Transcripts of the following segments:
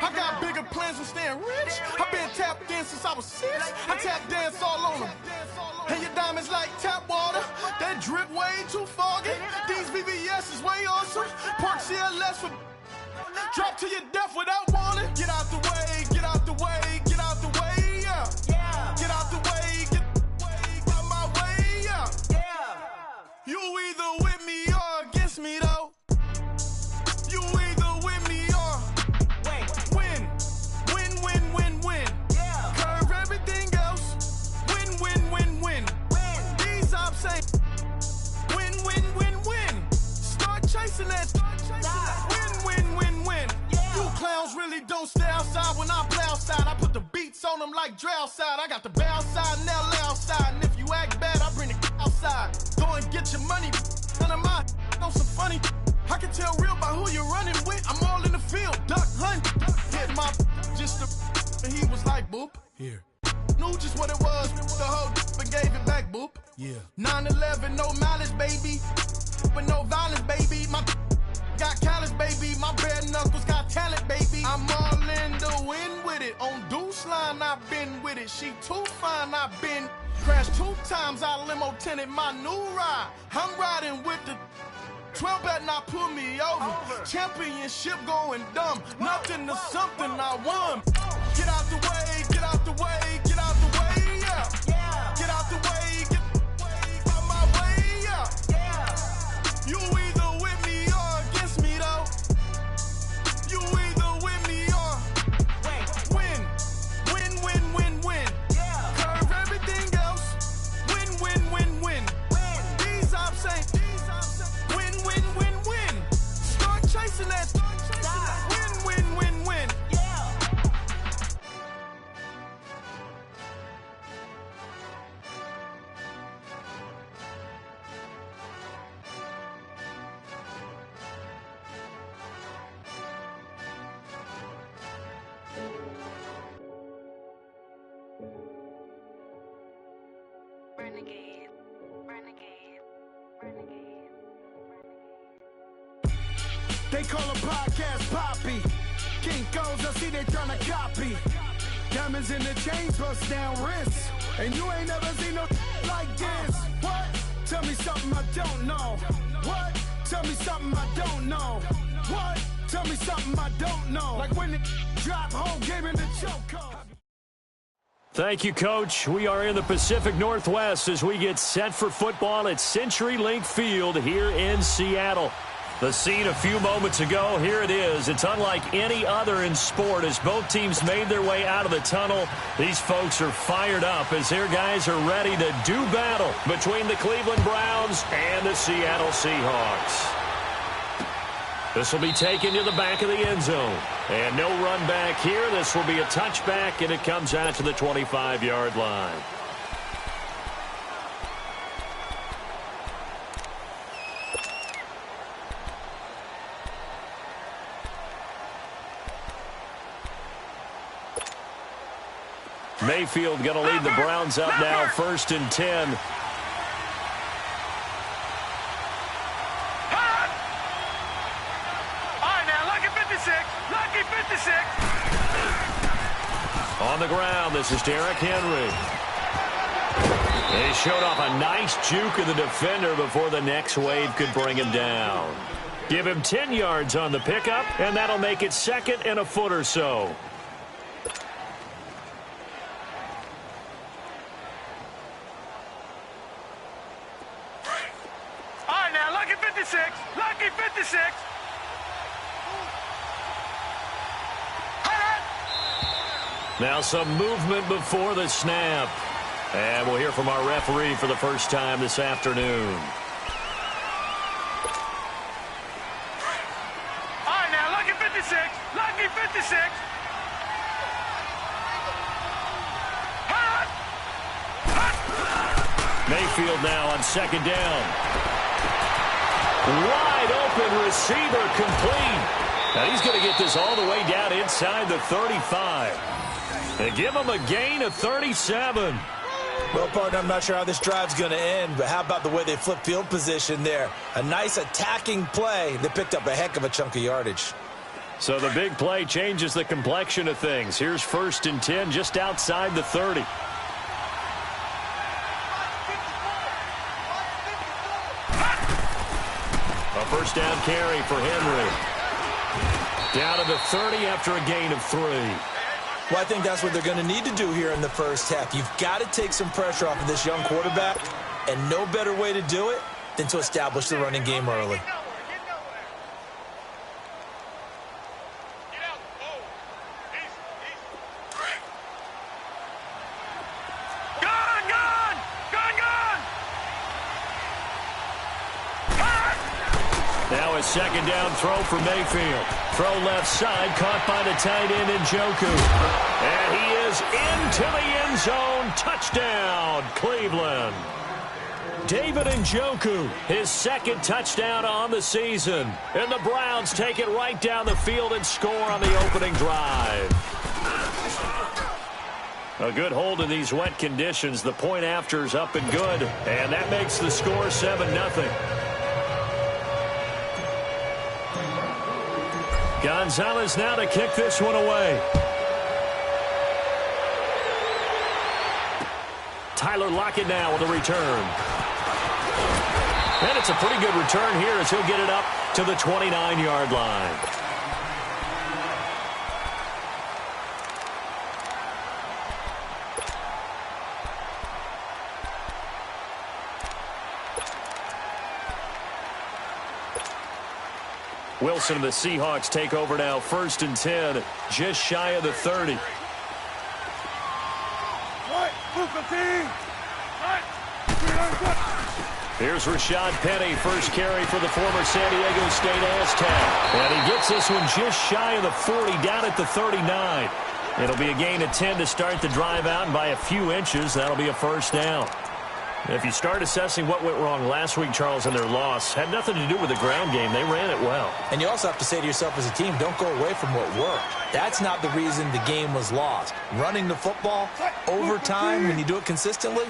I got bigger plans than staying rich. I've been tapped in since I was 6. I tap dance all on them. And your diamonds like tap water. That drip way too foggy. These VVS is way awesome. Park CLS for drop to your death without warning. Get out the way, get out the way, get out the way, yeah. Get out the way, get out my way, yeah. You either with me or against me though. You either with me or win. Win, win, win, win. Curve everything else. Win, win, win, win. These ops ain't win, win, win, win. Start chasing that. Win, win, win, win. You clowns really don't stay outside when I play outside. I put the beats on them like Dre outside. I got the bow side and LA outside. And if you act bad, I bring the outside. Go and get your money. None of my know some funny. I can tell real by who you're running with. I'm all in the field, duck hunt. Hit my just a, and he was like, boop. Here. Knew just what it was. The whole and gave it back, boop. Yeah. 9/11, no malice, baby. But no violence, baby. My got callous, baby. My bare knuckles got talent, baby. I'm all in the wind with it. On Deuce line, I've been with it. She too fine, I've been. Crashed 2 times, I limo tinted my new ride. I'm riding with the 12 better not pull me over. Championship going dumb. Nothing to something I won. Get out the way, get out the way, get out the way, yeah. Get out the way, get out my way, yeah. You either with me or against me though. You either with me or win. Win, win, win, win. Curve everything else. Win, win, win, win. These ops ain't win, win, win, win. Start chasing that. Win, win, win, win. Renegade, renegade, renegade. They call a podcast Poppy. Kinkos, I see they tryna copy. Diamonds in the chains, bust down wrists. And you ain't never seen no like this. What? Tell me something I don't know. What? Tell me something I don't know. What? Tell me something I don't know. Like when it drop whole game in the chokehold. Thank you, Coach. We are in the Pacific Northwest as we get set for football at CenturyLink Field here in Seattle. The scene a few moments ago, here it is. It's unlike any other in sport as both teams made their way out of the tunnel. These folks are fired up as their guys are ready to do battle between the Cleveland Browns and the Seattle Seahawks. This will be taken to the back of the end zone. And no run back here. This will be a touchback, and it comes out to the 25-yard line. Mayfield going to lead the Browns up now, 1st and 10. On the ground, this is Derrick Henry. He showed off a nice juke of the defender before the next wave could bring him down. Give him 10 yards on the pickup, and that'll make it 2nd and a foot or so. All right, now, lucky 56. Lucky 56. Now some movement before the snap. And we'll hear from our referee for the first time this afternoon. All right, now, lucky 56. Lucky 56. Mayfield now on 2nd down. Wide open receiver complete. Now he's going to get this all the way down inside the 35. They give him a gain of 37. Well, partner, I'm not sure how this drive's going to end, but how about the way they flip field position there? A nice attacking play that picked up a heck of a chunk of yardage. So the big play changes the complexion of things. Here's 1st and 10 just outside the 30. A first down carry for Henry. Down to the 30 after a gain of 3. Well, I think that's what they're going to need to do here in the first half. You've got to take some pressure off of this young quarterback, and no better way to do it than to establish the running game early. Now a second down throw for Mayfield. Throw left side, caught by the tight end Njoku. And he is into the end zone. Touchdown, Cleveland. David Njoku, his 2nd touchdown on the season. And the Browns take it right down the field and score on the opening drive. A good hold in these wet conditions. The point after is up and good. And that makes the score 7-0. Gonzalez now to kick this one away. Tyler Lockett now with a return. And it's a pretty good return here as he'll get it up to the 29-yard line. Wilson and the Seahawks take over now. 1st and 10, just shy of the 30. Here's Rashad Penny, first carry for the former San Diego State Aztec. And he gets this one just shy of the 40, down at the 39. It'll be a gain of 10 to start the drive out, and by a few inches, that'll be a first down. If you start assessing what went wrong last week, Charles, in their loss, had nothing to do with the ground game. They ran it well. And you also have to say to yourself as a team, don't go away from what worked. That's not the reason the game was lost. Running the football over time, when you do it consistently,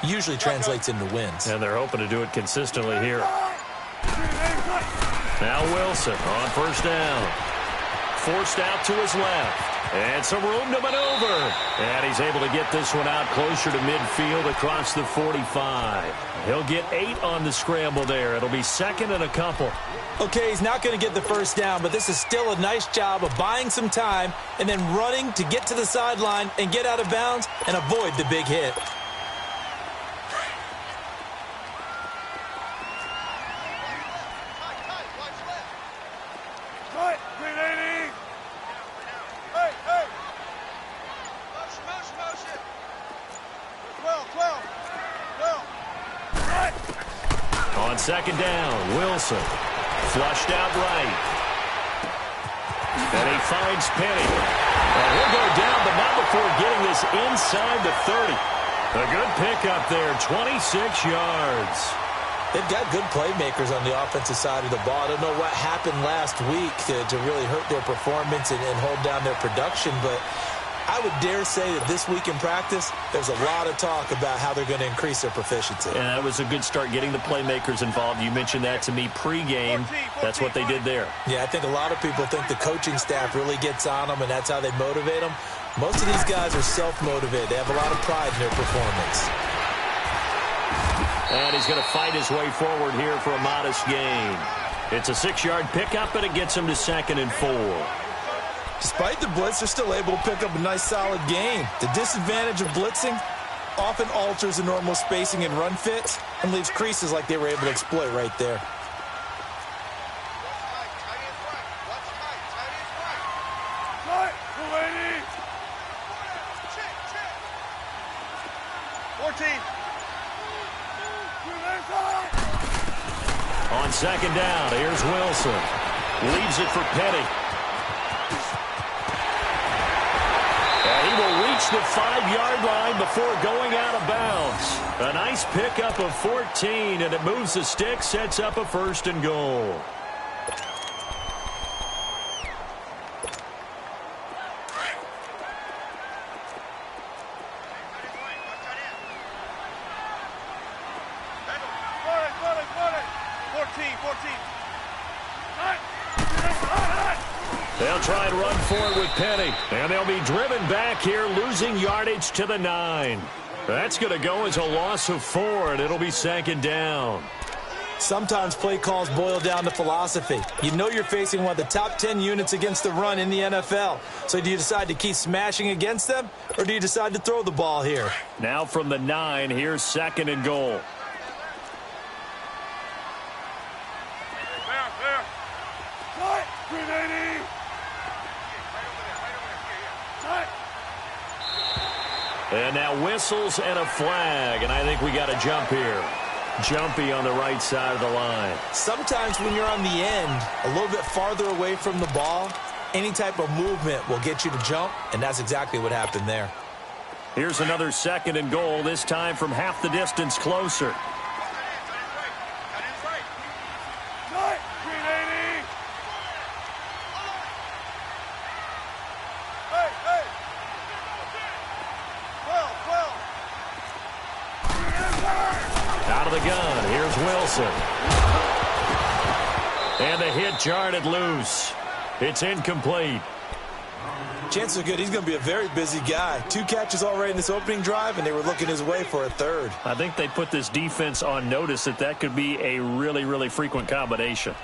usually translates into wins. And they're hoping to do it consistently here. Now Wilson on first down. Forced out to his left. And some room to maneuver. And he's able to get this one out closer to midfield across the 45. He'll get 8 on the scramble there. It'll be 2nd and a couple. Okay, he's not going to get the first down, but this is still a nice job of buying some time and then running to get to the sideline and get out of bounds and avoid the big hit. Second down, Wilson. Flushed out right. And he finds Penny. And he'll go down, but not before getting this inside the 30. A good pickup there, 26 yards. They've got good playmakers on the offensive side of the ball. I don't know what happened last week to really hurt their performance and hold down their production, but I would dare say that this week in practice, there's a lot of talk about how they're going to increase their proficiency. And that was a good start, getting the playmakers involved. You mentioned that to me pregame. That's what they did there. Yeah, I think a lot of people think the coaching staff really gets on them, and that's how they motivate them. Most of these guys are self-motivated. They have a lot of pride in their performance. And he's going to fight his way forward here for a modest gain. It's a 6-yard pickup, and it gets him to 2nd and 4. Despite the blitz, they're still able to pick up a nice, solid gain. The disadvantage of blitzing often alters the normal spacing and run fits and leaves creases like they were able to exploit right there. On second down, here's Wilson. Leaves it for Penny. And he will reach the 5-yard line before going out of bounds. A nice pickup of 14, and it moves the stick, sets up a 1st and goal. They'll They'll try and run for it with Penny. And they'll be driven back here, losing yardage to the 9. That's going to go as a loss of 4, and it'll be 2nd down. Sometimes play calls boil down to philosophy. You know you're facing one of the top 10 units against the run in the NFL. So do you decide to keep smashing against them, or do you decide to throw the ball here? Now from the 9, here's 2nd and goal. And now whistles and a flag, and I think we got a jump here. Jumpy on the right side of the line. Sometimes when you're on the end, a little bit farther away from the ball, any type of movement will get you to jump, and that's exactly what happened there. Here's another 2nd and goal, this time from half the distance closer. Out of the gun, here's Wilson. And the hit jarred loose. It's incomplete. Chances are good he's going to be a very busy guy. 2 catches already in this opening drive, and they were looking his way for a 3rd. I think they put this defense on notice that could be a really, really frequent combination.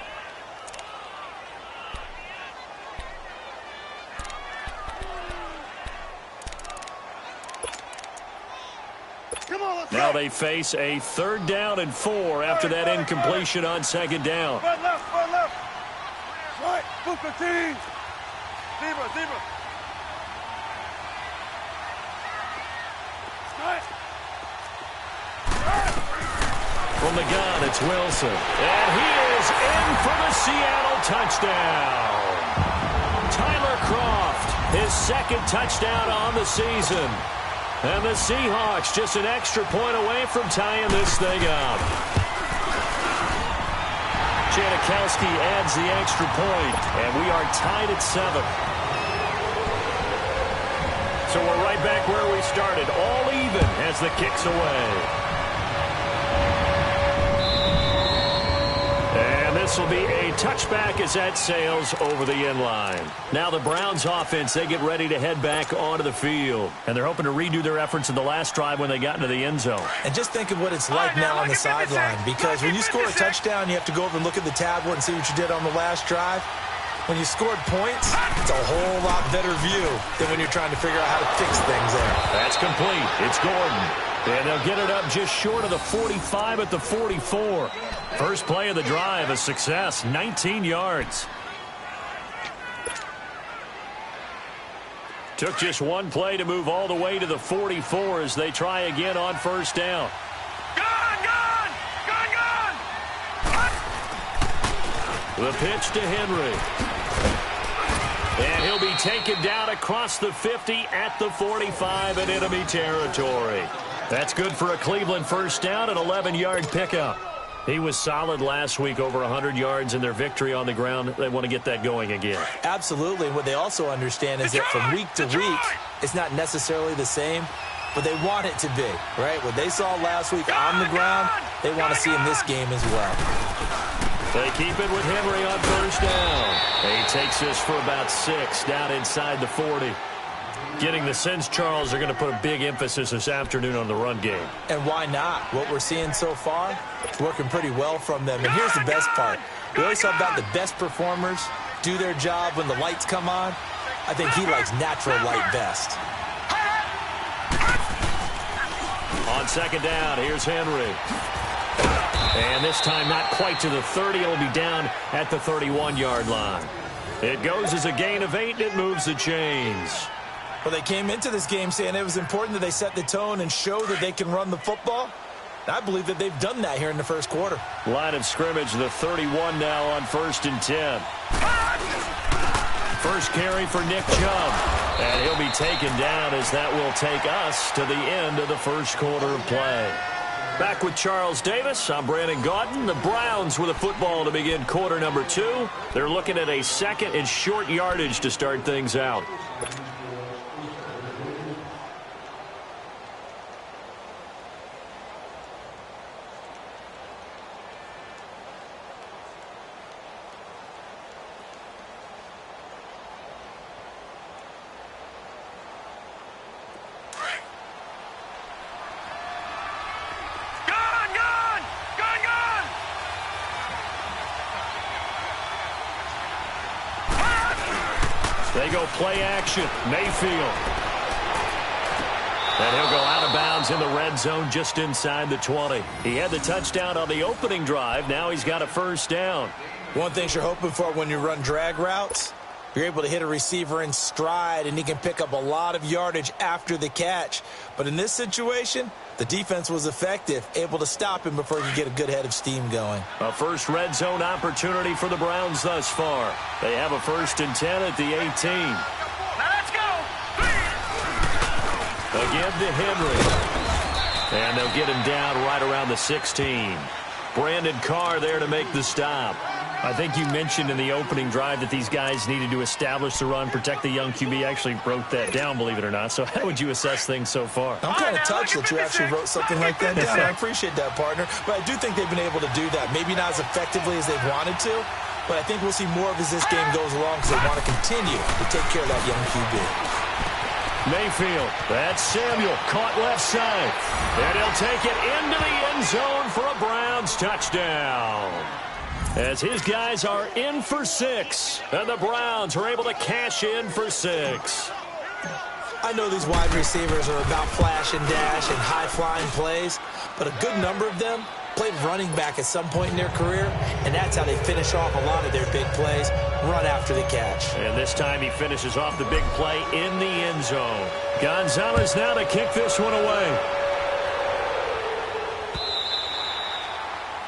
Now they face a 3rd down and 4 after that incompletion on 2nd down. Left. Right, book the team. Zebra. From the gun, it's Wilson. And he is in for the Seattle touchdown. Tyler Kroft, his 2nd touchdown on the season. And the Seahawks just an extra point away from tying this thing up. Janikowski adds the extra point, and we are tied at 7. So we're right back where we started, all even as the kick's away. And this will be a touchback as that sails over the end line. Now the Browns offense, they get ready to head back onto the field. And they're hoping to redo their efforts in the last drive when they got into the end zone. And just think of what it's like now on the sideline. Because when you score a touchdown, you have to go over and look at the tablet and see what you did on the last drive. When you scored points, it's a whole lot better view than when you're trying to figure out how to fix things there. That's complete. It's Gordon. And they'll get it up just short of the 45 at the 44. First play of the drive, a success, 19 yards. Took just one play to move all the way to the 44 as they try again on 1st down. Gun! The pitch to Henry. And he'll be taken down across the 50 at the 45 in enemy territory. That's good for a Cleveland 1st down, an 11-yard pickup. He was solid last week, over 100 yards in their victory on the ground. They want to get that going again. Absolutely. What they also understand is that from week to week, it's not necessarily the same, but they want it to be, right? What they saw last week on the ground, they want to see in this game as well. They keep it with Henry on 1st down. He takes this for about 6 down inside the 40. Getting the sense, Charles, are going to put a big emphasis this afternoon on the run game. And why not? What we're seeing so far, it's working pretty well from them. And here's the best part. We always talk about the best performers do their job when the lights come on. I think he likes natural light best. On 2nd down, here's Henry. And this time not quite to the 30. It'll be down at the 31-yard line. It goes as a gain of 8, and it moves the chains. Well, they came into this game saying it was important that they set the tone and show that they can run the football. I believe that they've done that here in the 1st quarter. Line of scrimmage, the 31 now on 1st and 10. First carry for Nick Chubb. And he'll be taken down as that will take us to the end of the 1st quarter of play. Back with Charles Davis, I'm Brandon Gaudin. The Browns with a football to begin quarter number 2. They're looking at a 2nd and short yardage to start things out. They go play action. Mayfield. And he'll go out of bounds in the red zone just inside the 20. He had the touchdown on the opening drive. Now he's got a first down. One thing you're hoping for when you run drag routes, you're able to hit a receiver in stride, and he can pick up a lot of yardage after the catch. But in this situation, the defense was effective, able to stop him before he could get a good head of steam going. A first red zone opportunity for the Browns thus far. They have a 1st and 10 at the 18. Again to Henry. And they'll get him down right around the 16. Brandon Carr there to make the stop. I think you mentioned in the opening drive that these guys needed to establish the run, protect the young QB. Actually wrote that down, believe it or not. So how would you assess things so far? I'm kind of touched that you actually wrote something like that down. I appreciate that, partner. But I do think they've been able to do that. Maybe not as effectively as they've wanted to, but I think we'll see more of as this game goes along because they want to continue to take care of that young QB. Mayfield, that's Samuel, caught left side. And he'll take it into the end zone for a Browns touchdown. As his guys are in for 6, and the Browns are able to cash in for 6. I know these wide receivers are about flash and dash and high-flying plays, but a good number of them played running back at some point in their career, and that's how they finish off a lot of their big plays, run after the catch. And this time he finishes off the big play in the end zone. Gonzalez now to kick this one away.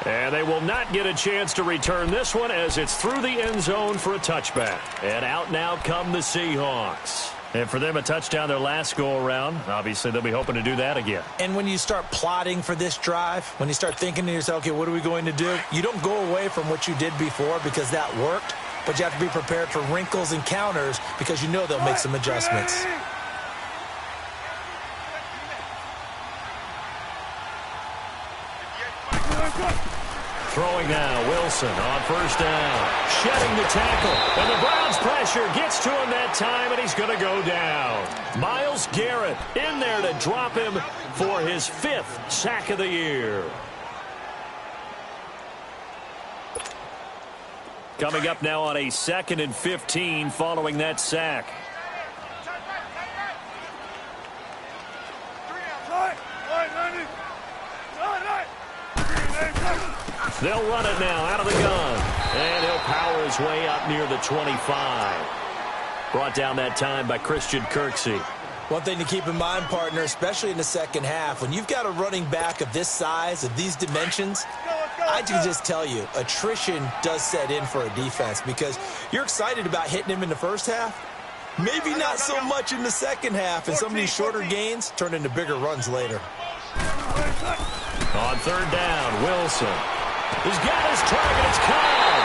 And they will not get a chance to return this one as it's through the end zone for a touchback. And out now come the Seahawks. And for them, a touchdown their last go-around. Obviously, they'll be hoping to do that again. And when you start plotting for this drive, when you start thinking to yourself, okay, what are we going to do? You don't go away from what you did before because that worked, but you have to be prepared for wrinkles and counters because you know they'll make some adjustments. Throwing now, Wilson on first down. Shedding the tackle. And the Browns pressure gets to him that time, and he's going to go down. Myles Garrett in there to drop him for his 5th sack of the year. Coming up now on a 2nd and 15 following that sack. They'll run it now out of the gun. And he'll power his way up near the 25. Brought down that time by Christian Kirksey. One thing to keep in mind, partner, especially in the second half, when you've got a running back of this size, of these dimensions, I can just tell you, attrition does set in for a defense because you're excited about hitting him in the first half. Maybe not so much in the second half, and some of these shorter gains turn into bigger runs later. On third down, Wilson. He's got his target. It's Cobb.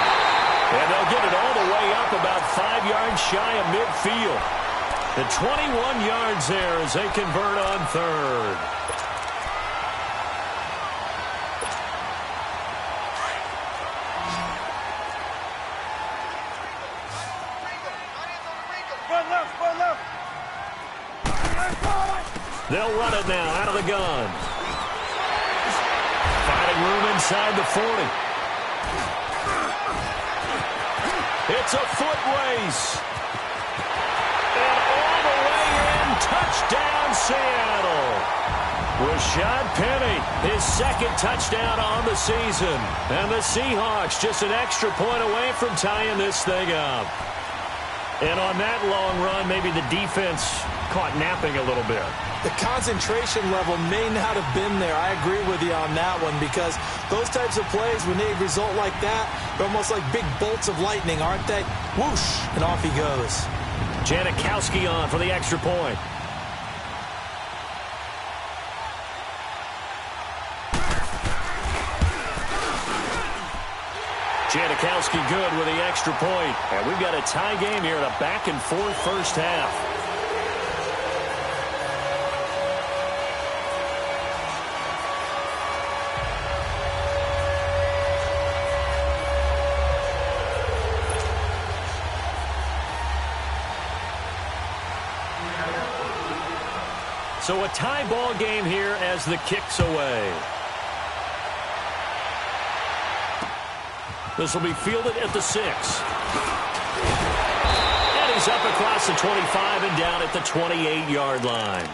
And they'll get it all the way up about 5 yards shy of midfield. The 21 yards there as they convert on third. They'll run it now out of the gun. Finding room inside the 40. It's a foot race. And all the way in, touchdown Seattle. Rashad Penny, his 2nd touchdown on the season. And the Seahawks just an extra point away from tying this thing up. And on that long run, maybe the defense caught napping a little bit. The concentration level may not have been there. I agree with you on that one because those types of plays, when they result like that, they're almost like big bolts of lightning, aren't they? Whoosh, and off he goes. Janikowski on for the extra point. Janikowski good with the extra point. And we've got a tie game here in a back-and-forth first half. So a tie ball game here as the kick's away. This will be fielded at the 6. And he's up across across the 25 and down at the 28-yard line.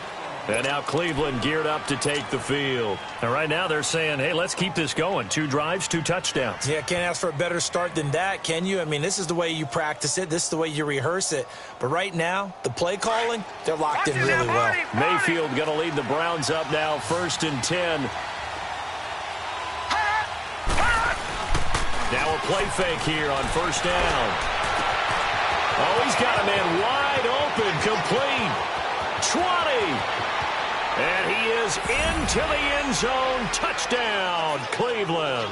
And now Cleveland geared up to take the field. And right now they're saying, hey, let's keep this going. 2 drives, 2 touchdowns. Yeah, can't ask for a better start than that, can you? I mean, this is the way you practice it. This is the way you rehearse it. But right now, the play calling, they're locked in really well. Mayfield going to lead the Browns up now, 1st and 10. Now a play fake here on 1st down. Oh, he's got a man wide open, complete. 20. And he is into the end zone. Touchdown, Cleveland.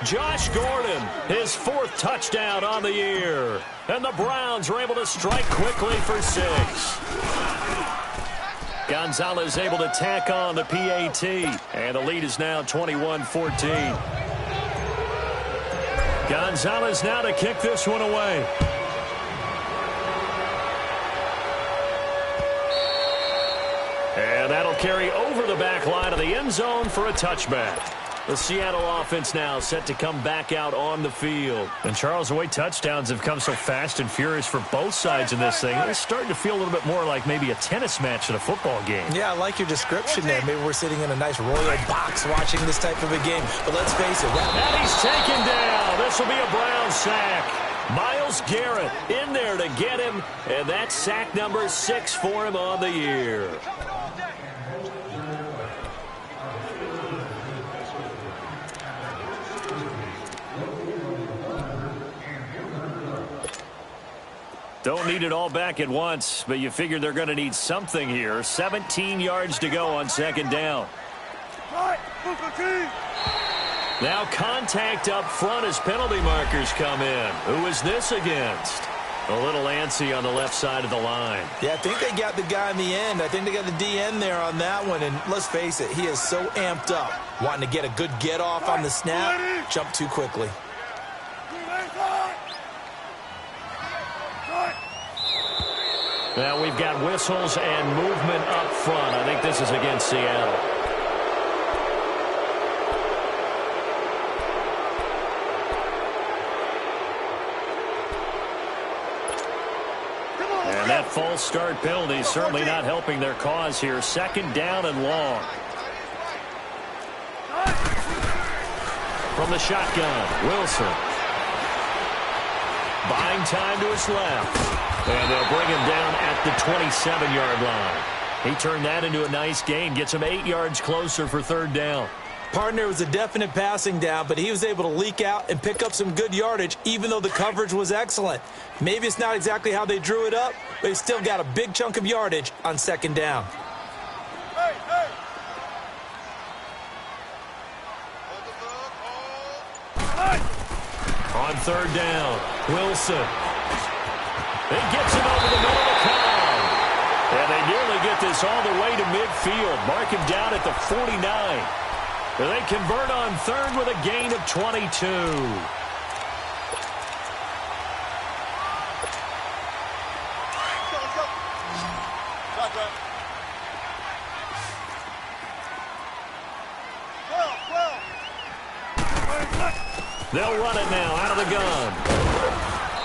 Josh Gordon, his 4th touchdown on the year. And the Browns are able to strike quickly for 6. Gonzalez able to tack on the PAT. And the lead is now 21-14. Gonzalez now to kick this one away. And that'll carry over the back line of the end zone for a touchback. The Seattle offense now set to come back out on the field. And Charles, the way touchdowns have come so fast and furious for both sides in this thing, it's starting to feel a little bit more like maybe a tennis match at a football game. Yeah, I like your description there. Maybe we're sitting in a nice royal box watching this type of a game. But let's face it. And he's taken down. This will be a Brown sack. Myles Garrett in there to get him. And that's sack number 6 for him on the year. Don't need it all back at once, but you figure they're going to need something here. 17 yards to go on 2nd down. Now contact up front as penalty markers come in. Who is this against? A little antsy on the left side of the line. Yeah, I think they got the guy in the end. I think they got the DN there on that one. And let's face it, he is so amped up, wanting to get a good get off on the snap, jump too quickly. Now we've got whistles and movement up front. I think this is against Seattle. And that false start penalty is certainly not helping their cause here. 2nd down and long. From the shotgun, Wilson. Buying time to his left. And they'll bring him down at the 27-yard line. He turned that into a nice gain. Gets him 8 yards closer for 3rd down. Partner was a definite passing down, but he was able to leak out and pick up some good yardage, even though the coverage was excellent. Maybe it's not exactly how they drew it up, but he still got a big chunk of yardage on 2nd down. On 3rd down, Wilson. He gets it over the middle of the crowd. And they nearly get this all the way to midfield. Mark him down at the 49. And they convert on 3rd with a gain of 22. They'll run it now out of the gun.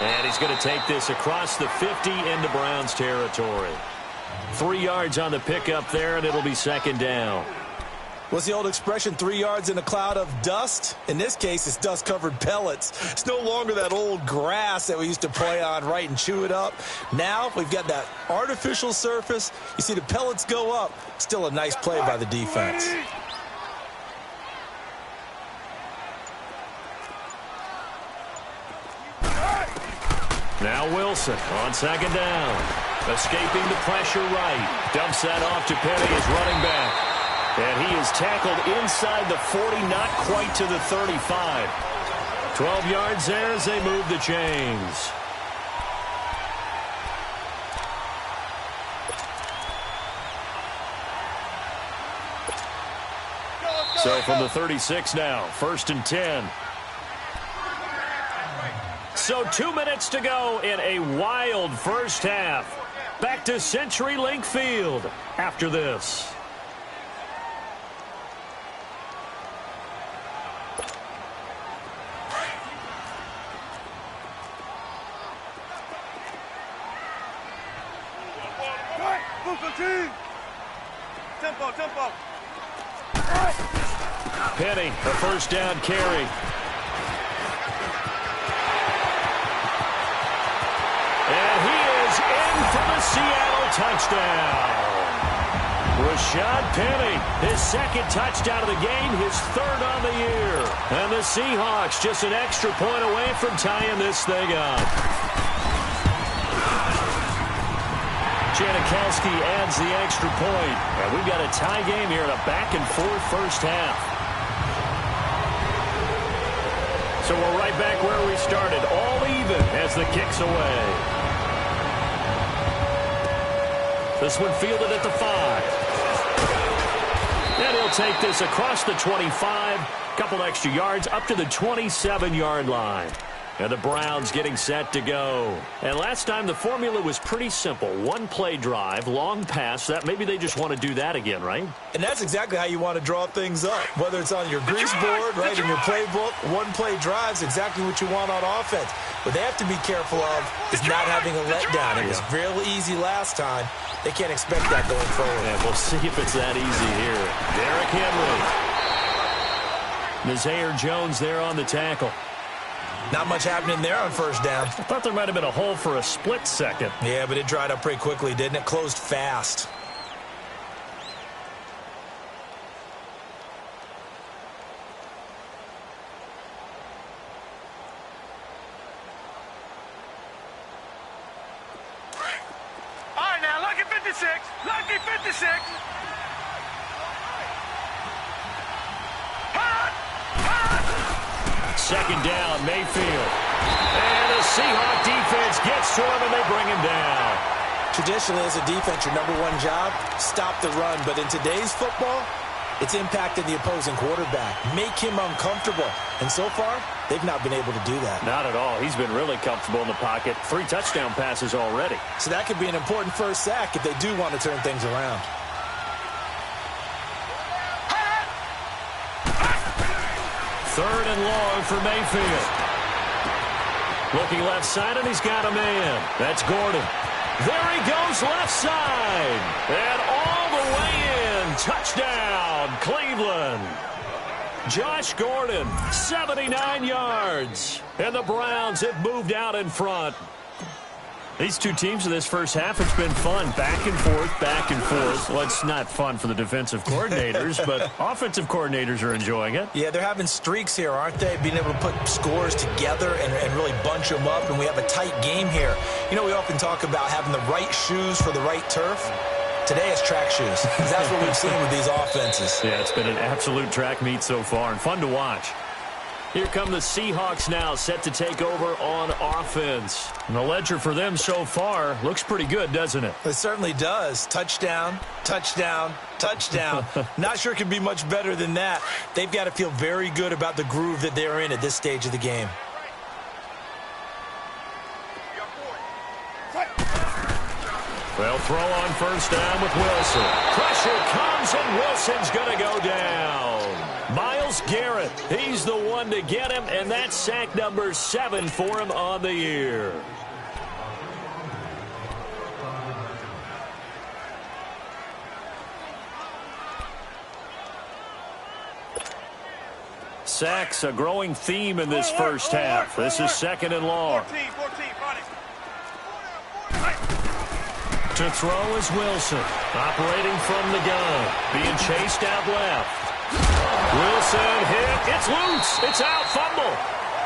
And he's going to take this across the 50 into Browns territory. 3 yards on the pickup there, and it'll be 2nd down. What's the old expression, 3 yards in a cloud of dust? In this case, it's dust-covered pellets. It's no longer that old grass that we used to play on, right, and chew it up. Now we've got that artificial surface. You see the pellets go up. Still a nice play by the defense. Now Wilson on 2nd down. Escaping the pressure right. Dumps that off to Penny as running back. And he is tackled inside the 40, not quite to the 35. 12 yards there as they move the chains. So from the 36 now, 1st and 10. So 2 minutes to go in a wild first half. Back to CenturyLink Field after this. Right, Booker T. Tempo, tempo. Penny, a first down carry. And he is in for the Seattle touchdown. Rashad Penny, his second touchdown of the game, his third on the year. And the Seahawks just an extra point away from tying this thing up. Janikowski adds the extra point. And we've got a tie game here in a back-and-forth first half. So we're right back where we started, all even as the kick's away. This one fielded at the 5. And he'll take this across the 25, couple extra yards up to the 27-yard line. And the Browns getting set to go. And last time the formula was pretty simple. One play drive, long pass. That maybe they just want to do that again, right? And that's exactly how you want to draw things up. Whether it's on your grease board, right, in your playbook, one play drive is exactly what you want on offense. What they have to be careful of is not having a letdown. It was real easy last time. They can't expect that going forward. And we'll see if it's that easy here. Derrick Henry. Nazir Jones there on the tackle. Not much happening there on first down. I thought there might have been a hole for a split second. Yeah, but it dried up pretty quickly, didn't it? Closed fast. All right, now, lucky 56. Lucky 56. Second down, Mayfield. And the Seahawk defense gets to him, and they bring him down. Traditionally, as a defense, your number one job, stop the run. But in today's football, it's impacting the opposing quarterback. Make him uncomfortable. And so far, they've not been able to do that. Not at all. He's been really comfortable in the pocket. 3 touchdown passes already. So that could be an important first sack if they do want to turn things around. Third and long for Mayfield. Looking left side, and he's got a man. That's Gordon. There he goes left side. And all the way in. Touchdown, Cleveland. Josh Gordon, 79 yards. And the Browns have moved out in front. These two teams in this first half, it's been fun. Back and forth, back and forth. Well, it's not fun for the defensive coordinators, but offensive coordinators are enjoying it. Yeah, they're having streaks here, aren't they? Being able to put scores together and really bunch them up, and we have a tight game here. You know, we often talk about having the right shoes for the right turf. Today it's track shoes. That's what we've seen with these offenses. Yeah, it's been an absolute track meet so far, and fun to watch. Here come the Seahawks now, set to take over on offense. And the ledger for them so far looks pretty good, doesn't it? It certainly does. Touchdown, touchdown, touchdown. Not sure it can be much better than that. They've got to feel very good about the groove that they're in at this stage of the game. They'll throw on first down with Wilson. Pressure comes, and Wilson's going to go down. Myles Garrett, he's the one to get him, and that's sack number 7 for him on the year. Sacks, a growing theme in this first half. This is second and long. 14, run it. To throw is Wilson, operating from the gun, being chased out left. Wilson hit, it's loose, it's out, fumble.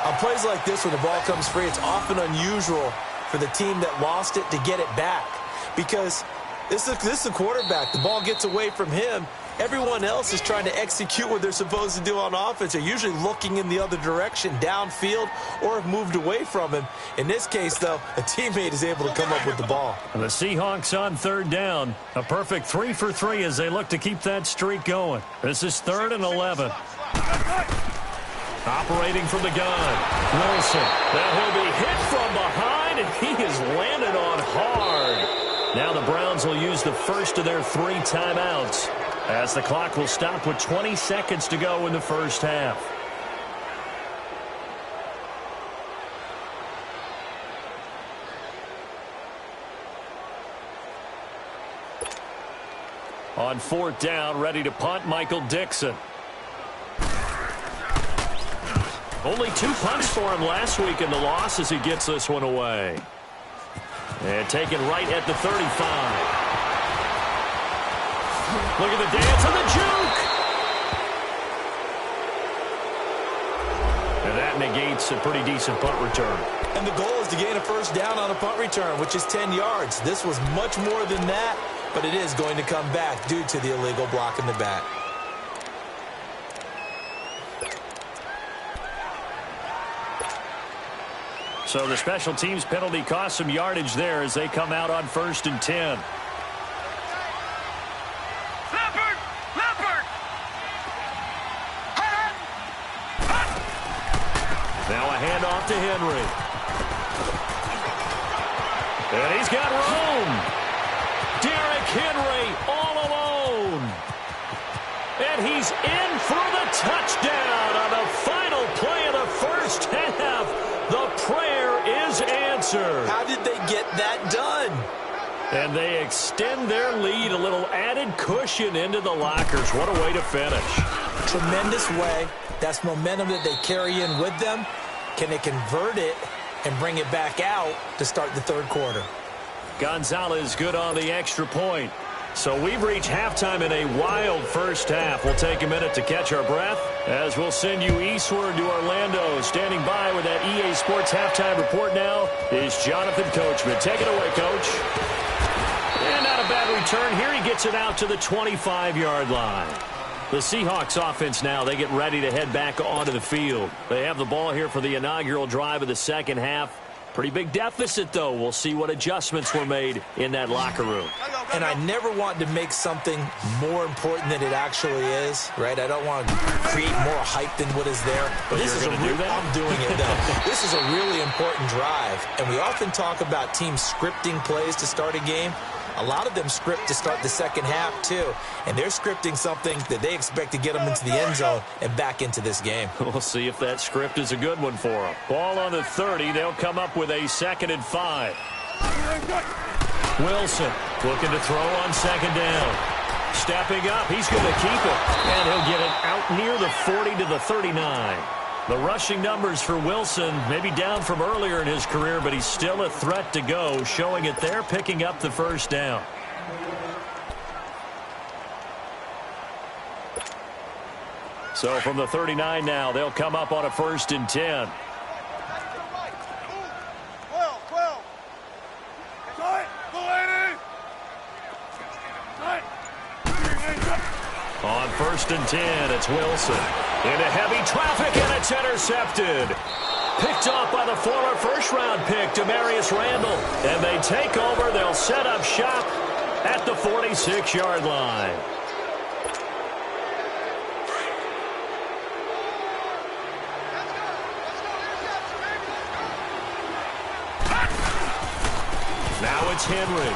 On plays like this, when the ball comes free, it's often unusual for the team that lost it to get it back. Because this is the quarterback. The ball gets away from him. Everyone else is trying to execute what they're supposed to do on offense. They're usually looking in the other direction, downfield, or have moved away from him. In this case, though, a teammate is able to come up with the ball. And the Seahawks on third down. A perfect 3 for 3 as they look to keep that streak going. This is 3rd and 11. Operating from the gun. Wilson. Now he'll be hit from behind, and he is landed on hard. Now the Browns will use the first of their 3 timeouts, as the clock will stop with 20 seconds to go in the first half. On 4th down, ready to punt, Michael Dixon. Only 2 punts for him last week in the loss as he gets this one away. And taken right at the 35. Look at the dance and the juke. And that negates a pretty decent punt return. And the goal is to gain a first down on a punt return, which is 10 yards. This was much more than that, but it is going to come back due to the illegal block in the back. So the special teams penalty cost some yardage there as they come out on 1st and 10. Leopard! Leopard! Now a handoff to Henry. And he's got room. Derrick Henry all alone. And he's in for the touchdown on the final play of the first half. The prayer is answered. How did they get that done? And they extend their lead, a little added cushion into the lockers. What a way to finish. Tremendous way. That's momentum that they carry in with them. Can they convert it and bring it back out to start the 3rd quarter? Gonzalez good on the extra point. So we've reached halftime in a wild first half. We'll take a minute to catch our breath as we'll send you eastward to Orlando. Standing by with that EA Sports halftime report now is Jonathan Coachman. Take it away, Coach. And not a bad return here. He gets it out to the 25-yard line. The Seahawks offense now, they get ready to head back onto the field. They have the ball here for the inaugural drive of the second half. Pretty big deficit, though. We'll see what adjustments were made in that locker room. And I never want to make something more important than it actually is, right? I don't want to create more hype than what is there. But this is do that? I'm doing it, though. This is a really important drive. And we often talk about teams scripting plays to start a game. A lot of them script to start the second half, too. And they're scripting something that they expect to get them into the end zone and back into this game. We'll see if that script is a good one for them. Ball on the 30. They'll come up with a 2nd and 5. Wilson looking to throw on 2nd down. Stepping up. He's going to keep it. And he'll get it out near the 40 to the 39. The rushing numbers for Wilson maybe down from earlier in his career, but he's still a threat to go, showing it there, picking up the first down. So from the 39 now, they'll come up on a 1st and 10. On 1st and 10, it's Wilson. Into heavy traffic, and it's intercepted. Picked off by the former first-round pick, Demarius Randall. And they take over. They'll set up shop at the 46-yard line. Now it's Henry.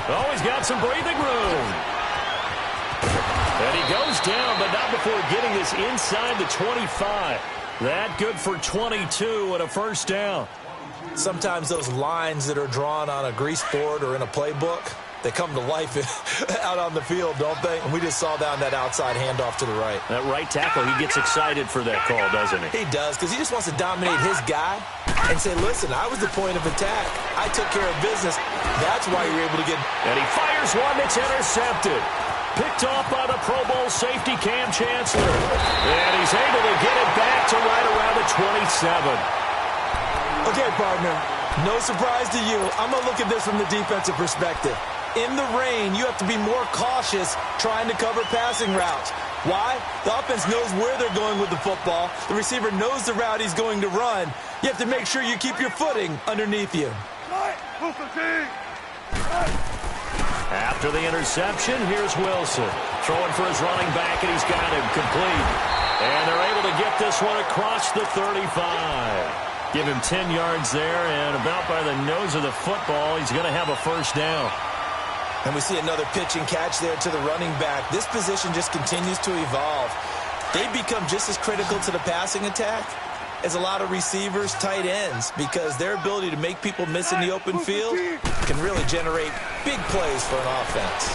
Oh, he's got some breathing room. And he goes down, but not before getting this inside the 25. That good for 22 and a first down. Sometimes those lines that are drawn on a grease board or in a playbook, they come to life out on the field, don't they? And we just saw down that outside handoff to the right. That right tackle, he gets excited for that call, doesn't he? He does, because he just wants to dominate his guy and say, listen, I was the point of attack. I took care of business. That's why you're able to get... And he fires one that's intercepted. Picked off by the Pro Bowl safety Cam Chancellor. And he's able to get it back to right around the 27. Okay, partner, no surprise to you. I'm going to look at this from the defensive perspective. In the rain, you have to be more cautious trying to cover passing routes. Why? The offense knows where they're going with the football. The receiver knows the route he's going to run. You have to make sure you keep your footing underneath you. After the interception, here's Wilson. Throwing for his running back, and he's got him complete. And they're able to get this one across the 35. Give him 10 yards there, and about by the nose of the football, he's going to have a first down. And we see another pitch and catch there to the running back. This position just continues to evolve. They become just as critical to the passing attack as a lot of receivers, tight ends, because their ability to make people miss in the open field can really generate big plays for an offense.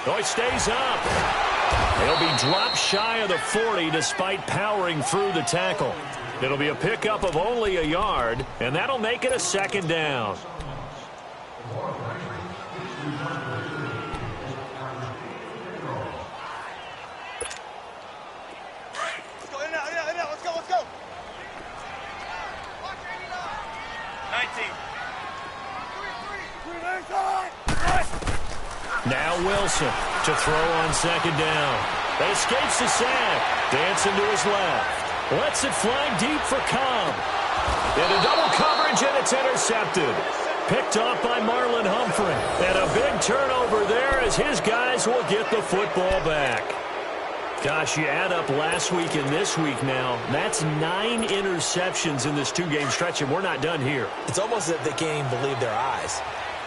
Oh, he stays up. He'll be dropped shy of the 40 despite powering through the tackle. It'll be a pickup of only a yard, and that'll make it a second down. Let's go. 19. Now Wilson to throw on second down. That escapes the sack. Dancing to his left. Lets it fly deep for Cobb. Into double coverage, and it's intercepted. Picked off by Marlon Humphrey. And a big turnover there as his guys will get the football back. Gosh, you add up last week and this week now. That's 9 interceptions in this 2-game stretch, and we're not done here. It's almost as if they can't even believe their eyes.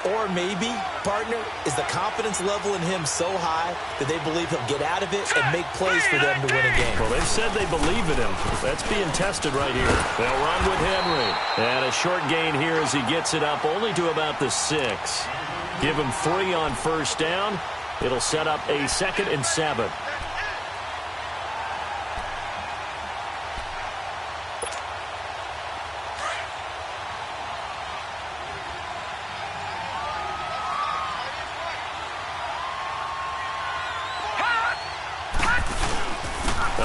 Or maybe, partner, is the confidence level in him so high that they believe he'll get out of it and make plays for them to win a game. Well, they've said they believe in him. That's being tested right here. They'll run with Henry. And a short gain here as he gets it up only to about the 6. Give him 3 on first down. It'll set up a 2nd and 7.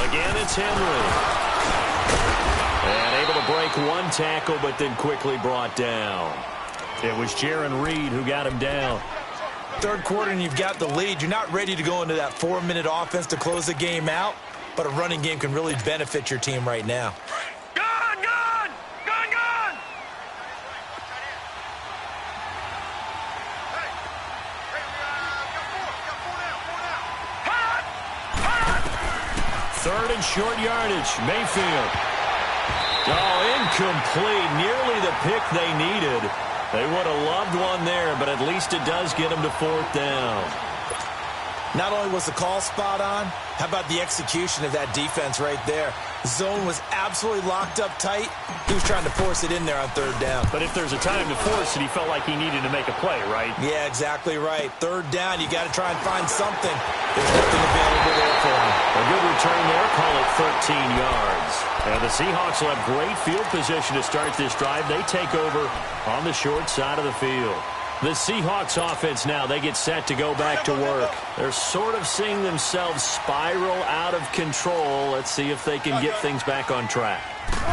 Again, it's Henry. And able to break one tackle, but then quickly brought down. It was Jaron Reed who got him down. Third quarter and you've got the lead. You're not ready to go into that 4-minute offense to close the game out, but a running game can really benefit your team right now. Third and short yardage. Mayfield. Oh, incomplete. Nearly the pick they needed. They would have loved one there, but at least it does get them to 4th down. Not only was the call spot on, how about the execution of that defense right there? Zone was absolutely locked up tight. He was trying to force it in there on 3rd down. But if there's a time to force it, he felt like he needed to make a play, right? Yeah, exactly right. 3rd down, you got to try and find something. There's nothing available there for him. A good return there, call it 13 yards. And the Seahawks will have great field position to start this drive. They take over on the short side of the field. The Seahawks offense now, they get set to go back to work. They're sort of seeing themselves spiral out of control. Let's see if they can get things back on track.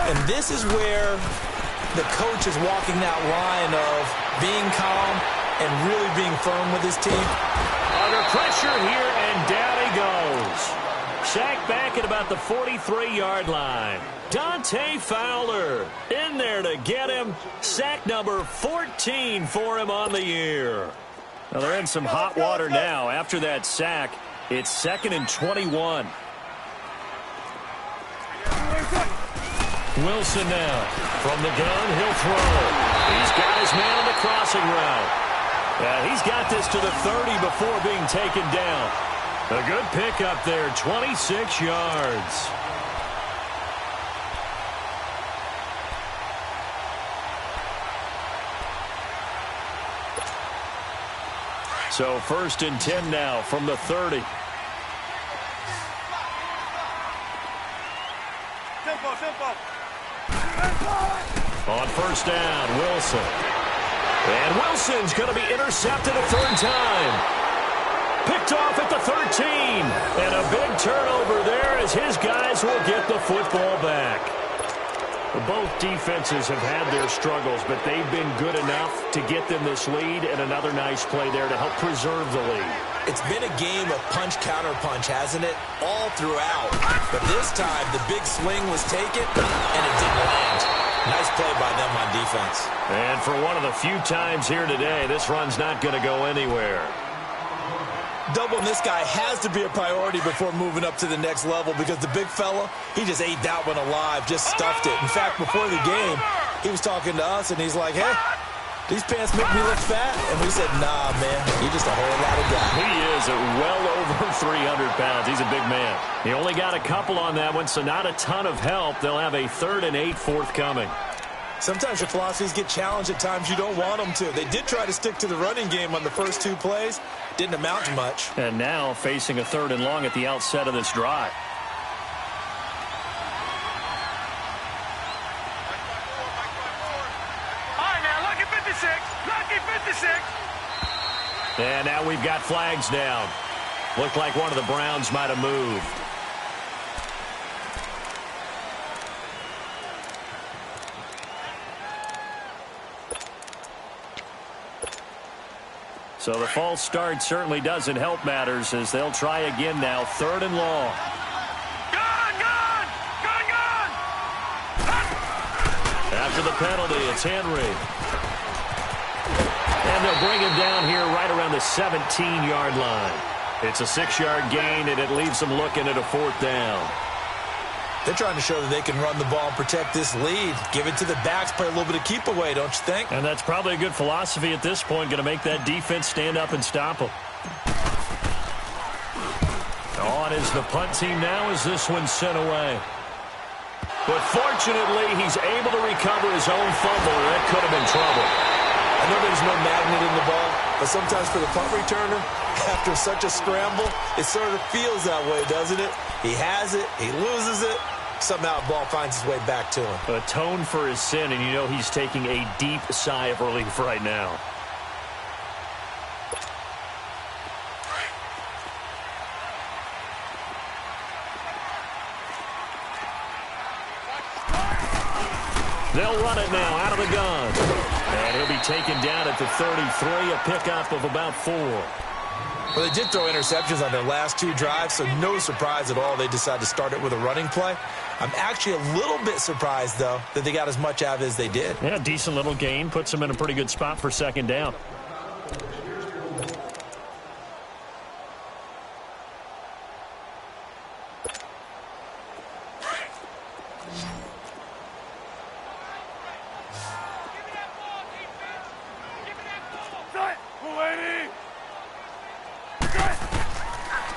And this is where the coach is walking that line of being calm and really being firm with his team. Under pressure here, and down he goes. Sacked back at about the 43-yard line. Dante Fowler in there to get him. Sack number 14 for him on the year. Now they're in some hot water now. After that sack, it's 2nd and 21. Wilson now. From the gun, he'll throw. He's got his man on the crossing route. He's got this to the 30 before being taken down. A good pickup there, 26 yards. So 1st and 10 now from the 30. On first down, Wilson. And Wilson's going to be intercepted a 3rd time. Picked off at the 13. And a big turnover there as his guys will get the football back. Both defenses have had their struggles, but they've been good enough to get them this lead, and another nice play there to help preserve the lead. It's been a game of punch-counter-punch, hasn't it? All throughout. But this time, the big swing was taken, and it didn't land. Nice play by them on defense. And for one of the few times here today, this run's not going to go anywhere. Doubling this guy has to be a priority before moving up to the next level because the big fella, he just ate that one alive, just stuffed it. In fact, before the game, he was talking to us, and he's like, hey, these pants make me look fat. And we said, nah, man, you're just a whole lot of guy. He is at well over 300 pounds. He's a big man. He only got a couple on that one, so not a ton of help. They'll have a 3rd and 8 forthcoming. Sometimes your philosophies get challenged at times you don't want them to. They did try to stick to the running game on the first 2 plays. Didn't amount to much. And now facing a 3rd and long at the outset of this drive. All right, now, lucky 56. Lucky 56. And now we've got flags down. Looked like one of the Browns might have moved. So the false start certainly doesn't help matters as they'll try again now. 3rd and long. Gone, gone, gone, gone. After the penalty, it's Henry. And they'll bring him down here right around the 17-yard line. It's a 6-yard gain, and it leaves them looking at a 4th down. They're trying to show that they can run the ball and protect this lead. Give it to the backs, play a little bit of keep away, don't you think? And that's probably a good philosophy at this point, going to make that defense stand up and stop them. On is the punt team now as this one's sent away. But fortunately, he's able to recover his own fumble, or that could have been trouble. I know there's no magnet in the ball, but sometimes for the punt returner, after such a scramble, it sort of feels that way, doesn't it? He has it, he loses it, somehow the ball finds its way back to him. Atone for his sin, and you know he's taking a deep sigh of relief right now. They'll run it now out of the gun. And he'll be taken down at the 33, a pickup of about 4. Well, they did throw interceptions on their last 2 drives, so no surprise at all they decided to start it with a running play. I'm actually a little bit surprised, though, that they got as much out of it as they did. Yeah, decent little gain. Puts them in a pretty good spot for 2nd down.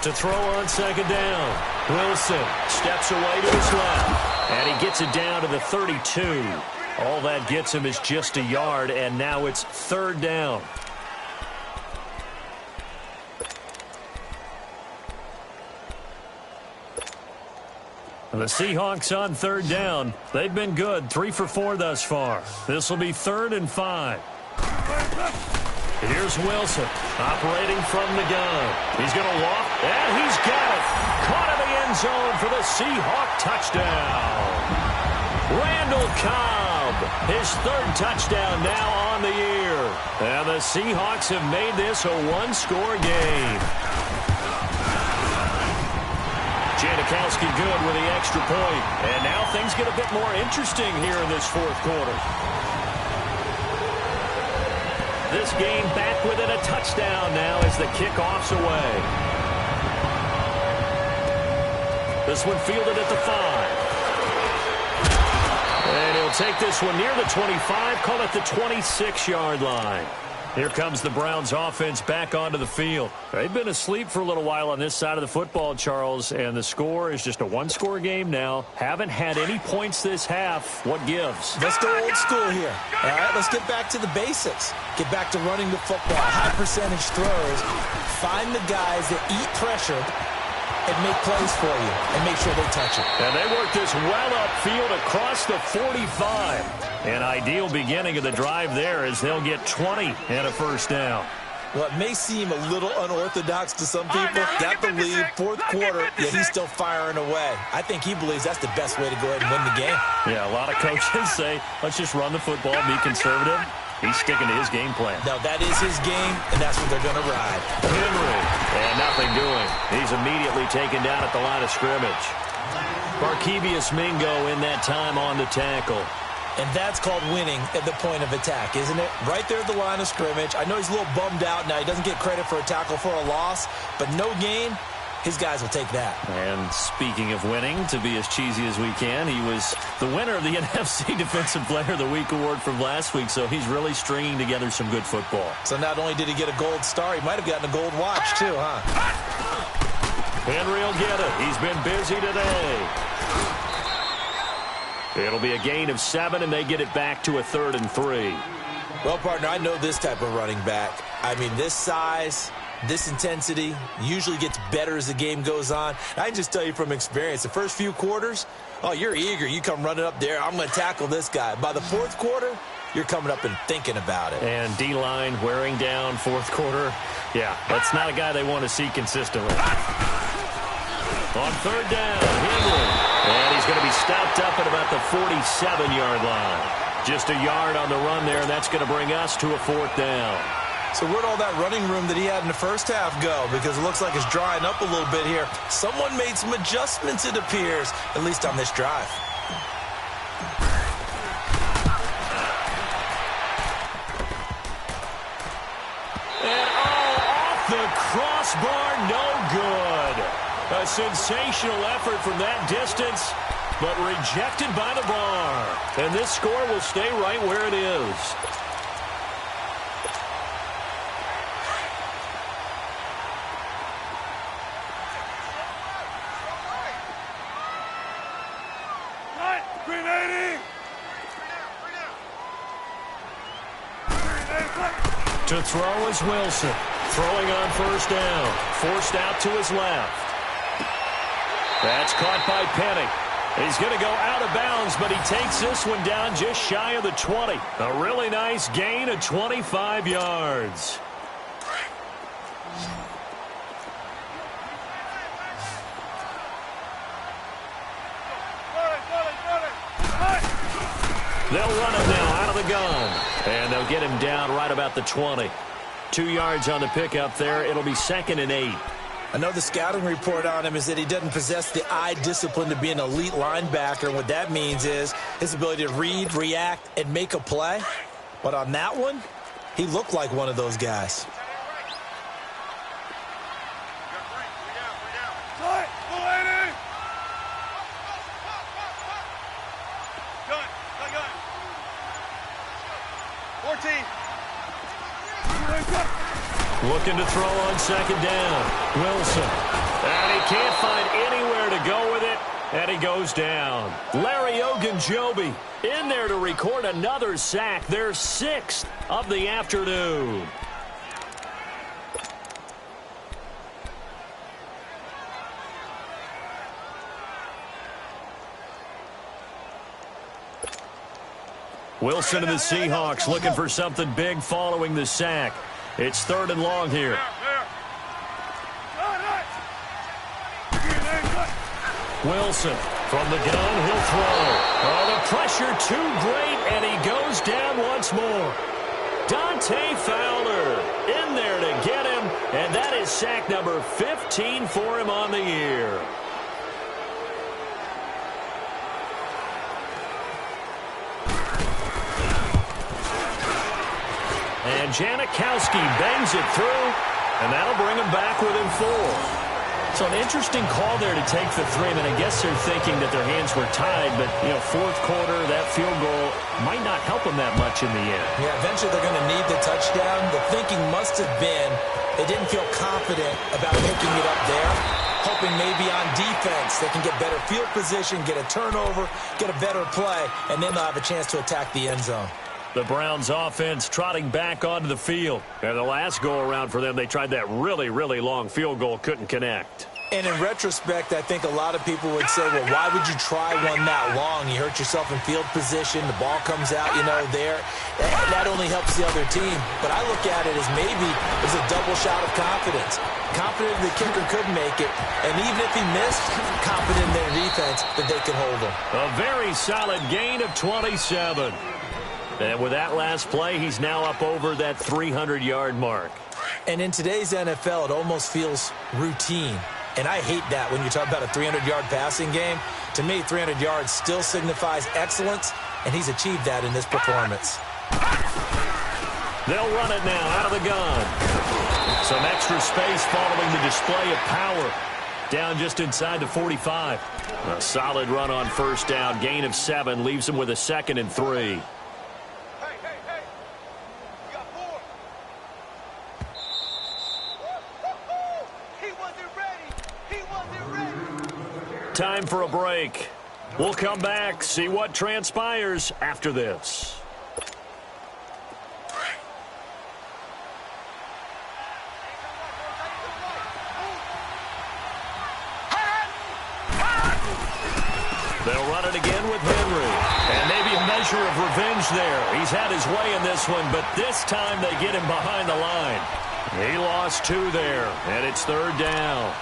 To throw on 2nd down. Wilson steps away to his left. And he gets it down to the 32. All that gets him is just a yard, and now it's 3rd down. The Seahawks on 3rd down. They've been good, 3 for 4 thus far. This will be 3rd and 5. Here's Wilson operating from the gun. He's going to walk, and he's got it. Caught in the end zone for the Seahawk touchdown. Randall Cobb, his 3rd touchdown now on the year. And the Seahawks have made this a 1-score game. Janikowski good with the extra point. And now things get a bit more interesting here in this 4th quarter. This game back within a touchdown now as the kickoff's away. This one fielded at the 5. And he'll take this one near the 25, call it the 26-yard line. Here comes the Browns offense back onto the field. They've been asleep for a little while on this side of the football, Charles, and the score is just a 1-score game now. Haven't had any points this half. What gives? Let's go old school here. All right, let's get back to the basics. Get back to running the football, high percentage throws. Find the guys that eat pressure and make plays for you and make sure they touch it. And they work this well upfield across the 45. An ideal beginning of the drive there as they'll get 20 and a 1st down. Well, it may seem a little unorthodox to some people. Got the lead, 4th quarter, yet he's still firing away. I think he believes that's the best way to go ahead and win the game. Yeah, a lot of coaches say, let's just run the football, be conservative. He's sticking to his game plan. No, that is his game, and that's what they're going to ride. Henry, and nothing doing. He's immediately taken down at the line of scrimmage. Barkevius Mingo in that time on the tackle. And that's called winning at the point of attack, isn't it? Right there at the line of scrimmage. I know he's a little bummed out now. He doesn't get credit for a tackle for a loss, but no gain, his guys will take that. And speaking of winning, to be as cheesy as we can, he was the winner of the NFC Defensive Player of the Week award from last week, so he's really stringing together some good football. So not only did he get a gold star, he might have gotten a gold watch too, huh? Henry will get it. He's been busy today. It'll be a gain of 7, and they get it back to a 3rd and 3. Well, partner, I know this type of running back. I mean, this size, this intensity usually gets better as the game goes on. I can just tell you from experience, the first few quarters, oh, you're eager. You come running up there, I'm going to tackle this guy. By the 4th quarter, you're coming up and thinking about it. And D-line wearing down 4th quarter. Yeah, that's not a guy they want to see consistently. On 3rd down, Henry. And he's going to be stopped up at about the 47-yard line. Just a yard on the run there, and that's going to bring us to a 4th down. So where'd all that running room that he had in the first half go? Because it looks like it's drying up a little bit here. Someone made some adjustments, it appears, at least on this drive. And off the crossbar, no good. A sensational effort from that distance, but rejected by the bar. And this score will stay right where it is. To throw is Wilson. Throwing on 1st down. Forced out to his left. That's caught by Penny. He's going to go out of bounds, but he takes this one down just shy of the 20. A really nice gain of 25 yards. They'll run it now out of the gun. And they'll get him down right about the 20. 2 yards on the pickup there. It'll be 2nd and 8. I know the scouting report on him is that he doesn't possess the eye discipline to be an elite linebacker. What that means is his ability to read, react, and make a play. But on that one, he looked like one of those guys. Looking to throw on 2nd down. Wilson. And he can't find anywhere to go with it. And he goes down. Larry Ogunjobi in there to record another sack. Their 6th of the afternoon. Wilson and the Seahawks looking for something big following the sack. It's 3rd and long here. Wilson from the gun, he'll throw. Oh, the pressure too great, and he goes down once more. Dante Fowler in there to get him, and that is sack number 15 for him on the year. And Janikowski bangs it through, and that'll bring him back within 4. So an interesting call there to take the 3. I mean, I guess they're thinking that their hands were tied, but, 4th quarter, that field goal might not help them that much in the end. Yeah, eventually they're going to need the touchdown. The thinking must have been they didn't feel confident about picking it up there, hoping maybe on defense they can get better field position, get a turnover, get a better play, and then they'll have a chance to attack the end zone. The Browns offense trotting back onto the field. And the last go-around for them, they tried that really, really long field goal, couldn't connect. And in retrospect, I think a lot of people would say, well, why would you try one that long? You hurt yourself in field position. The ball comes out, there. That only helps the other team. But I look at it as maybe it was a double shot of confidence. Confident the kicker could make it. And even if he missed, confident in their defense that they could hold him. A very solid gain of 27. And with that last play, he's now up over that 300-yard mark. And in today's NFL, it almost feels routine. And I hate that when you talk about a 300-yard passing game. To me, 300 yards still signifies excellence, and he's achieved that in this performance. They'll run it now out of the gun. Some extra space following the display of power. Down just inside the 45. A solid run on 1st down. Gain of 7 leaves him with a 2nd and 3. Time for a break. We'll come back, see what transpires after this. They'll run it again with Henry. And maybe a measure of revenge there. He's had his way in this one, but this time they get him behind the line. He lost 2 there, and it's 3rd down.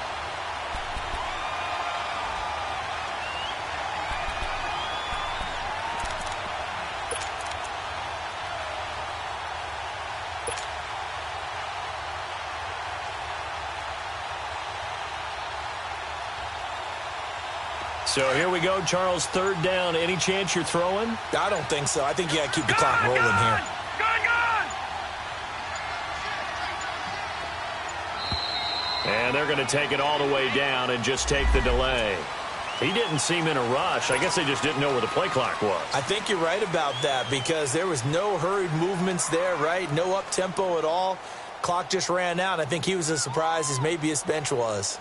So here we go, Charles, 3rd down. Any chance you're throwing? I don't think so. I think you got to keep the clock rolling here. And they're going to take it all the way down and just take the delay. He didn't seem in a rush. I guess they just didn't know where the play clock was. I think you're right about that because there was no hurried movements there, right? No up-tempo at all. Clock just ran out. I think he was as surprised as maybe his bench was.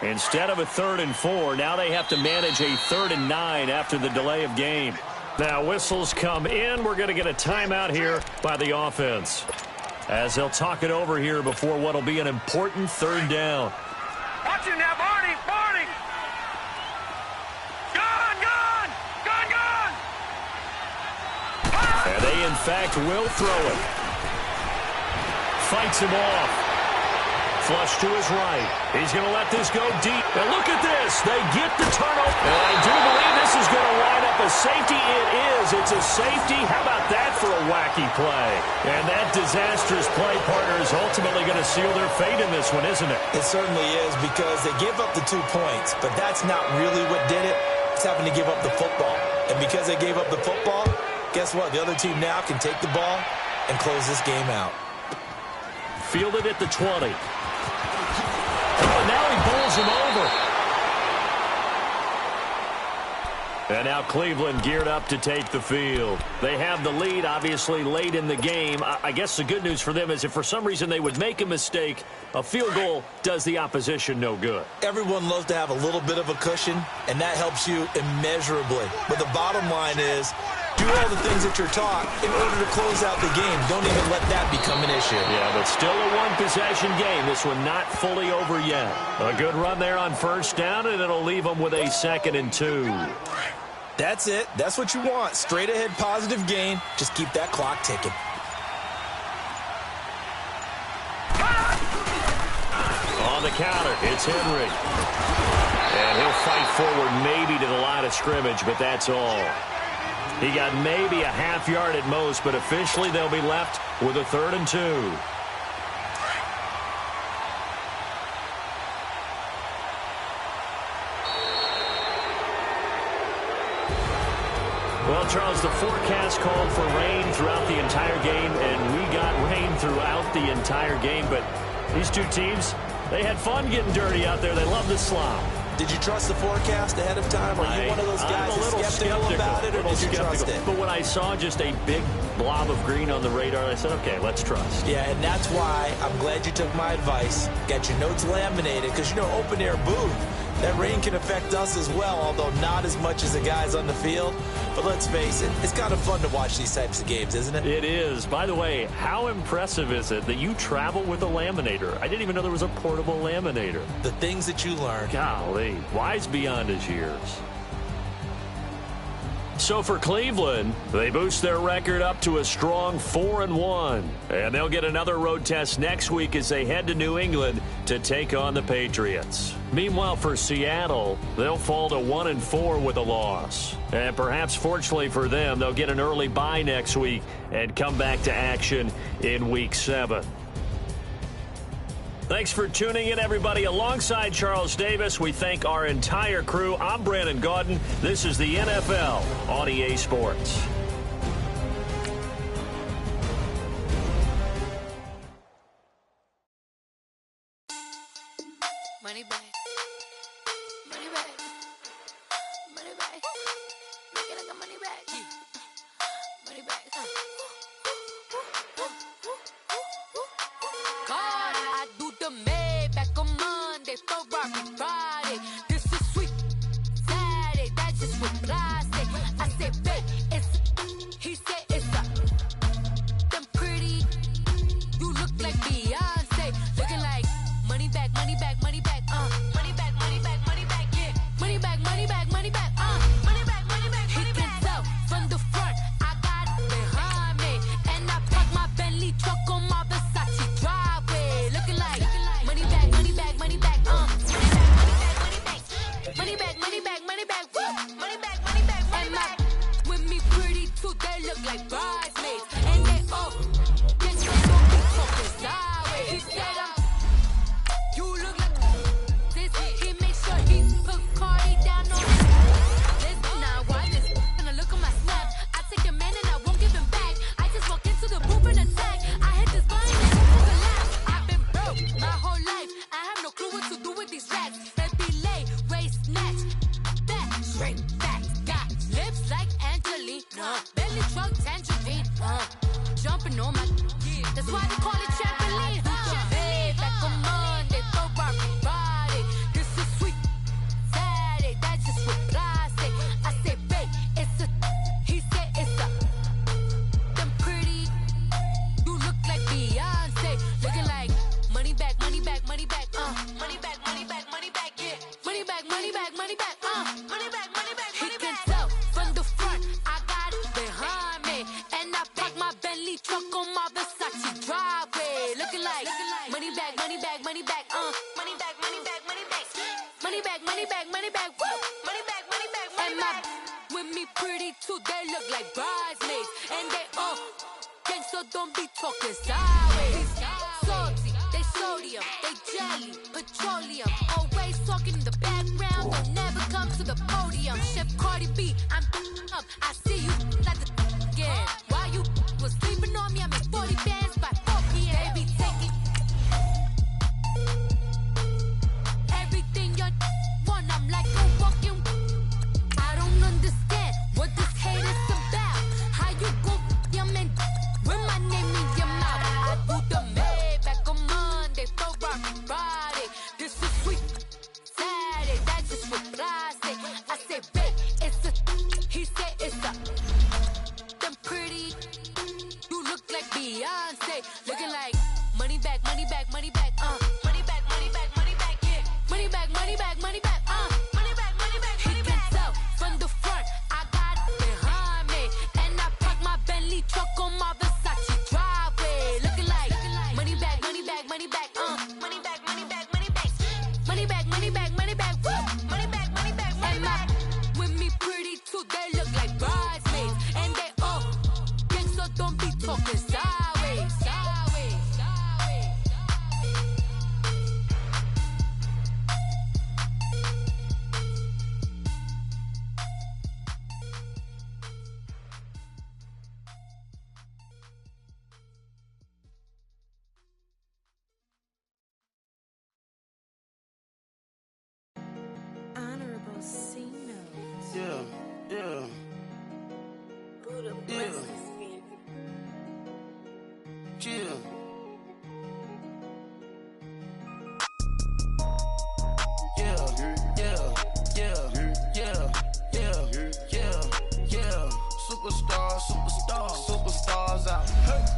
Instead of a 3rd and 4, now they have to manage a 3rd and 9 after the delay of game. Now whistles come in. We're going to get a timeout here by the offense, as they'll talk it over here before what will be an important 3rd down. Watch him now, Barney! Barney! Gone! And they, in fact, will throw it. Fights him off. Flush to his right. He's going to let this go deep. And look at this. They get the turnover. And I do believe this is going to wind up a safety. It is. It's a safety. How about that for a wacky play? And that disastrous play partner is ultimately going to seal their fate in this one, isn't it? It certainly is because they gave up the 2 points, but that's not really what did it. It's having to give up the football. And because they gave up the football, guess what? The other team now can take the ball and close this game out. Fielded at the 20. Oh, now he bowls him over. And now Cleveland geared up to take the field. They have the lead, obviously, late in the game. I guess the good news for them is if for some reason they would make a mistake, a field goal does the opposition no good. Everyone loves to have a little bit of a cushion, and that helps you immeasurably. But the bottom line is, do all the things that you're taught in order to close out the game. Don't even let that become an issue. Yeah, but still a one-possession game. This one not fully over yet. A good run there on 1st down, and it'll leave them with a 2nd and 2. That's it. That's what you want. Straight ahead positive gain. Just keep that clock ticking. On the counter, it's Henry. And he'll fight forward maybe to the line of scrimmage, but that's all. He got maybe a half yard at most, but officially they'll be left with a 3rd and 2. Well, Charles, the forecast called for rain throughout the entire game, and we got rain throughout the entire game. But these two teams, they had fun getting dirty out there. They love the slop. Did you trust the forecast ahead of time? Are you one of those guys that's skeptical about it, or did you trust it? But when I saw just a big blob of green on the radar, I said, okay, let's trust. Yeah, and that's why I'm glad you took my advice. Got your notes laminated, because, you know, open-air booth, that rain can affect us as well, although not as much as the guys on the field. But let's face it, it's kind of fun to watch these types of games, isn't it? It is. By the way, how impressive is it that you travel with a laminator? I didn't even know there was a portable laminator. The things that you learn. Golly, wise beyond his years. So for Cleveland, they boost their record up to a strong 4-1. And they'll get another road test next week as they head to New England to take on the Patriots. Meanwhile, for Seattle, they'll fall to 1-4 with a loss. And perhaps fortunately for them, they'll get an early bye next week and come back to action in Week 7. Thanks for tuning in, everybody. Alongside Charles Davis, we thank our entire crew. I'm Brandon Gaudin. This is the NFL on EA Sports. Money back. Money back. Money back. Make it like a money back. Money back. God, I do the Maybach, come on. said, babe, it's he said it's a them pretty. You look like Beyonce, looking like money back, money back, money back, money back, money back, money back, yeah, money back, money back, money back, money back, money back. He can tell from the front, I got it behind me, and I park my Bentley truck on my Versace driveway, looking like money back, money back, money back, money back, money back, money back, money back, money back, money back, money back. With me pretty too, they look like bridesmaids, and they all get so don't be talking sideways. He said you look like this. He make sure he put Cardi down on his list. Now why this? Gonna look on my snap. I take a man and I won't give him back. I just walk into the booth and attack. I hit this button and took a laugh. I've been broke my whole life. I have no clue what to do with these racks. Baby lay, waist snatch, back, straight back. Got lips like Angelina, belly truck tangerine, jumping on my. That's why they call it trampoline. Hey, back on Monday, throw Barbie body. This is sweet Saturday, that's just what I say. I say, babe, it's a. He said it's a. Them pretty. You look like Beyonce, looking like money back, money back, money back, money back, money back, money back, yeah, money back, money back, money back, money back, money back, money back. He can tell from the front, I got it behind me, and I park my Bentley truck on my Versace driveway, looking like money back, money back, money back, money back, money back, money back, money back, money back, money back, woo, money back, money back, money back. With me pretty too, they look like bridesmaids, and they all gang, so don't be talking sideways. Salty, they sodium, they jelly, petroleum, always talking in the background, don't never come to the podium. Chef Cardi B, I'm up, I see you like the again. While you was sleeping on me, I made 40 bands by 4 p.m. Baby, take it. Everything you want, I'm like a walking. I don't understand what this hate is about. How you go your man with my name in your mouth? I do the Maybach on Monday for Rocky Friday. This is sweet Saturday, that's just what I say. I say, babe, it's a. He said it's a. Them pretty. You look like Beyonce, looking like money back, money back, money back, money back, money back, money back, yeah, money back, money back, money back, money back, money back. He can tell from the front, I got it behind me, and I park my Bentley truck on my Versace driveway, looking like money back, money back, money back, money back, money back, money back, money back, money back, money back, woo, money back, money back, money back. With me pretty too, they look like bridesmaids, and they all gang, so don't be talking sideways, sideways, sideways. Honorable C notes. Yeah. Buddha Yeah. bless his spirit. Chill. Superstars out.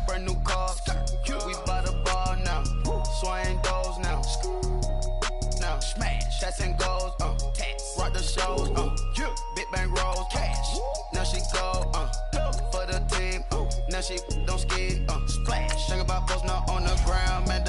Brand new cars. We by the bar now. Swing doors now. Now smash. Shots and goals. Rock the shows. Big bang rolls. Cash. Now she go. For the team. Now she don't ski. Splash. Think about posting up on the ground. Man,